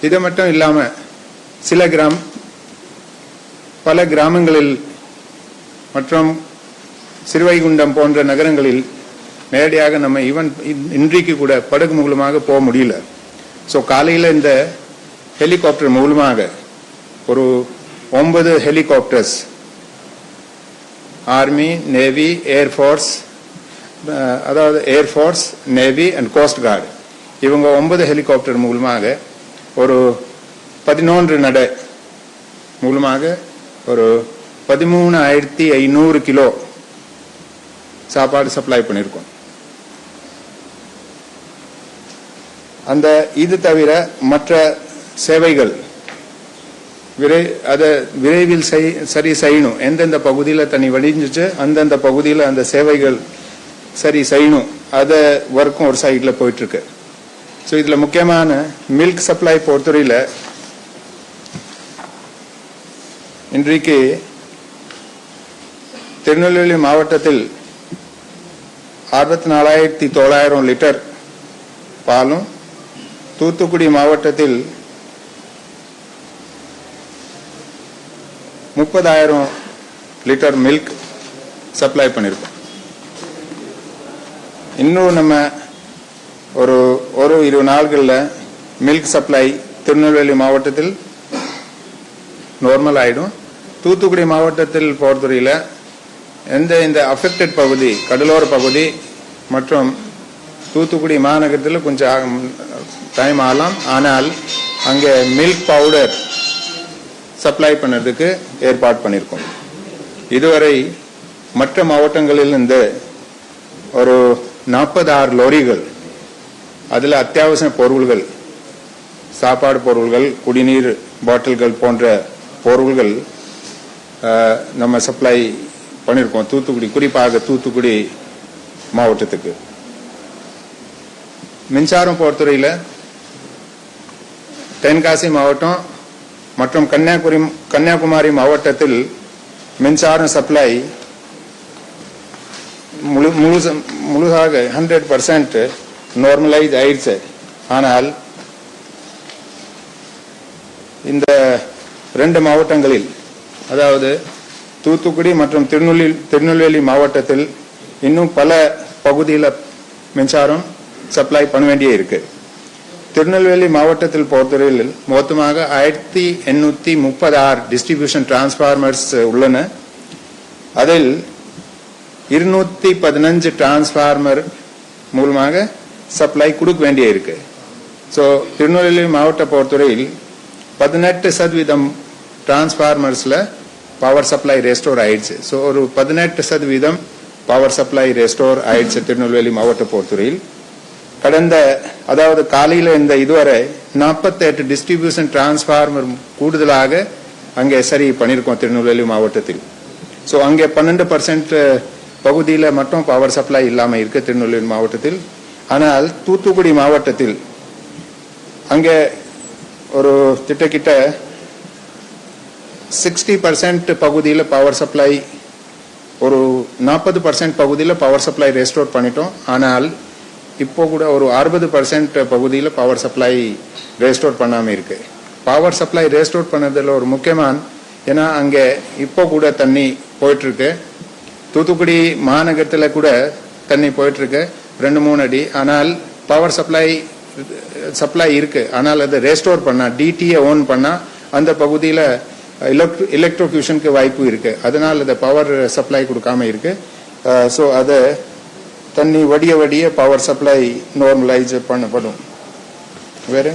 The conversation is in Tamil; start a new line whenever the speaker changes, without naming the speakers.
இது மட்டும் இல்லாமல் பல கிராமங்களில் மற்றும் சிறுவைகுண்டம் போன்ற நகரங்களில் நேரடியாக நம்ம இன்றைக்கு கூட படகு மூலமாக போக முடியல. ஸோ காலையில் இந்த ஹெலிகாப்டர் மூலமாக ஒரு 9 ஹெலிகாப்டர்ஸ் ஆர்மி, நேவி, ஏர்ஃபோர்ஸ், அதாவது air force, navy and cost card இவங்க 9 ஹெலிகாப்டர் மூலமாக ஒரு 11 நடை மூலமாக ஒரு 13,500 கிலோ சாப்பாடு சப்ளை பண்ணியிருக்கோம். அந்த இது தவிர மற்ற சேவைகள் அதை விரைவில் சரி செய்யணும். எந்தெந்த பகுதியில் தண்ணி வடிஞ்சிச்சு அந்தந்த பகுதியில் அந்த சேவைகள் சரி செய்யணும். அதை ஒர்க்கும் ஒரு சைடில் போயிட்டு இருக்கு. ஸோ இதில் முக்கியமான மில்க் சப்ளை பொறுத்தவரையில் இன்றைக்கு திருநெல்வேலி மாவட்டத்தில் 64,900 லிட்டர் பாலும், தூத்துக்குடி மாவட்டத்தில் 30,000 லிட்டர் மில்க் சப்ளை பண்ணியிருக்கோம். இன்னும் நம்ம ஒரு 20 நாட்களில் மில்க் சப்ளை திருநெல்வேலி மாவட்டத்தில் நார்மல் ஆயிடும். தூத்துக்குடி மாவட்டத்தில் பொறுத்தவரையில் இந்த அஃபெக்டட் பகுதி, கடலோர பகுதி மற்றும் தூத்துக்குடி மாநகரத்தில் கொஞ்சம் டைம் ஆகலாம். ஆனால் அங்கே மில்க் பவுடர் சப்ளை பண்ணுறதுக்கு ஏற்பாடு பண்ணியிருக்கோம். இதுவரை மற்ற மாவட்டங்களில் இருந்து ஒரு 46 லோரிகள், அதில் அத்தியாவசிய பொருள்கள், சாப்பாடு பொருள்கள், குடிநீர் பாட்டில்கள் போன்ற பொருள்கள் நம்ம சப்ளை பண்ணியிருக்கோம் தூத்துக்குடி, குறிப்பாக தூத்துக்குடி மாவட்டத்துக்கு. மின்சாரம் பொறுத்தவரையில் தென்காசி மாவட்டம் மற்றும் கன்னியாகுமரி மாவட்டத்தில் மின்சாரம் சப்ளை முழுதாக 100% நார்மலைஸ் ஆயிடுச்சு. ஆனால் இந்த 2 மாவட்டங்களில், அதாவது தூத்துக்குடி மற்றும் திருநெல்வேலி மாவட்டத்தில் இன்னும் பல பகுதியில் மின்சாரம் சப்ளை பண்ண வேண்டிய இருக்கு. திருநெல்வேலி மாவட்டத்தில் பொறுத்தவரையில் மொத்தமாக 1836 டிஸ்ட்ரிபியூஷன் டிரான்ஸ்பார்மர்ஸ் உள்ளன. அதில் 215 டிரான்ஸ்பார்மர் மூலமாக சப்ளை கொடுக்க வேண்டிய இருக்கு. ஸோ திருநெல்வேலி மாவட்ட பொறுத்தவரையில் 18% டிரான்ஸ்பார்மர்ஸ்ல பவர் சப்ளை ரெஸ்டோர் ஆயிடுச்சு. ஸோ ஒரு 18% பவர் சப்ளை ரெஸ்டோர் ஆயிடுச்சு திருநெல்வேலி மாவட்ட பொறுத்தவரையில். அதாவது காலையில் இந்த இதுவரை 48 டிஸ்ட்ரிபியூஷன் டிரான்ஸ்பார்மர் கூடுதலாக அங்கே சரி பண்ணியிருக்கோம் திருநெல்வேலி மாவட்டத்தில். ஸோ அங்கே 12% பகுதியில் மட்டும் பவர் சப்ளை இல்லாமல் இருக்கு திருநெல்வேலி மாவட்டத்தில். ஆனால் தூத்துக்குடி மாவட்டத்தில் அங்கே ஒரு கிட்ட 60% பகுதியில் பவர் சப்ளை, ஒரு 40% பகுதியில் பவர் சப்ளை ரெஸ்டோர் பண்ணிட்டோம். ஆனால் இப்போ கூட ஒரு 60% பகுதியில் பவர் சப்ளை ரெஸ்டோர் பண்ணாமல் இருக்கு. பவர் சப்ளை ரெஸ்டோர் பண்ணதில் ஒரு முக்கியமான, ஏன்னா அங்கே இப்போ கூட தண்ணி போயிட்டு இருக்கு. தூத்துக்குடி மாநகரத்தில் கூட தண்ணி போயிட்டு இருக்கு 2-3 அடி. ஆனால் பவர் சப்ளை இருக்கு. ஆனால் அதை ரெஸ்டோர் பண்ணா, டிடிஏ ஓன் பண்ணா அந்த பகுதியில் எலக்ட்ரோக்யூஷனுக்கு வாய்ப்பு இருக்கு. அதனால் அதை பவர் சப்ளை கொடுக்காம இருக்கு. ஸோ அதை தண்ணி வடிய பவர் சப்ளை நார்மலைஸ் பண்ணப்படும். வேறு